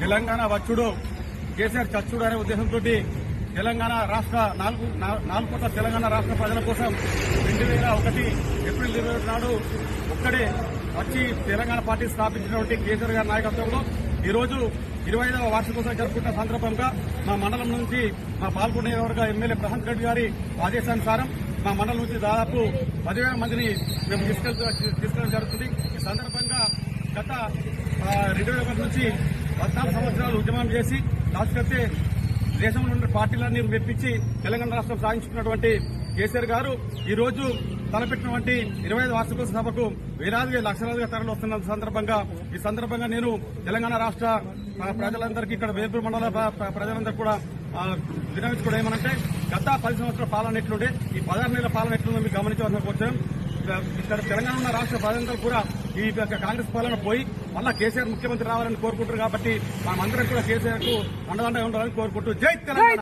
తెలంగాణ వచ్చుడు కేసీఆర్ చచ్చుడు అనే ఉద్దేశంతో తెలంగాణ రాష్ట్ర నాలుగు కోట్ల తెలంగాణ రాష్ట్ర ప్రజల కోసం 2001 ఏప్రిల్ 21 నాడు ఒక్కడే వచ్చి తెలంగాణ పార్టీ స్థాపించినటువంటి కేసీఆర్ గారి నాయకత్వంలో ఈ రోజు 25వ వార్షికోత్సవం జరుపుకుంటున్న సందర్భంగా మా మండలం నుంచి మా పాల్గొనే ఎమ్మెల్యే ప్రశాంత్ రెడ్డి గారి ఆదేశానుసారం మా మండలం నుంచి దాదాపు 10,000 మందిని మేము తీసుకెళ్లడం జరుగుతుంది. ఈ సందర్భంగా గత 2001 నుంచి 14 సంవత్సరాలు ఉద్యమం చేసి రాష్ట్రపతి దేశంలో ఉన్న పార్టీలన్నీ మెప్పించి తెలంగాణ రాష్ట్రం సాధించుకున్నటువంటి కేసీఆర్ గారు ఈ రోజు తలపెట్టినటువంటి 25 వార్షికోత్సవ సభకు వేలాదిగా లక్షలాదిగా తరలి వస్తున్న సందర్భంగా నేను తెలంగాణ రాష్ట్ర ప్రజలందరికీ ఇక్కడ వేపూరు మండల ప్రజలందరూ కూడా విరమించుకోవడం ఏమనంటే గత 10 సంవత్సరాల పాలన ఎట్లుండే ఈ 16 నెలల పాలన ఎట్లుందో మీకు గమనించవలసిన వచ్చాం. ఇక్కడ తెలంగాణ ఉన్న రాష్ట్ర ప్రజలందరూ కూడా ఈ కాంగ్రెస్ పాలన పోయి మళ్ళా కేసీఆర్ ముఖ్యమంత్రి రావాలని కోరుకుంటారు. కాబట్టి మనమందరం కూడా కేసీఆర్ కు అండదండగా ఉండాలని కోరుకుంటూ జై తెలంగాణ.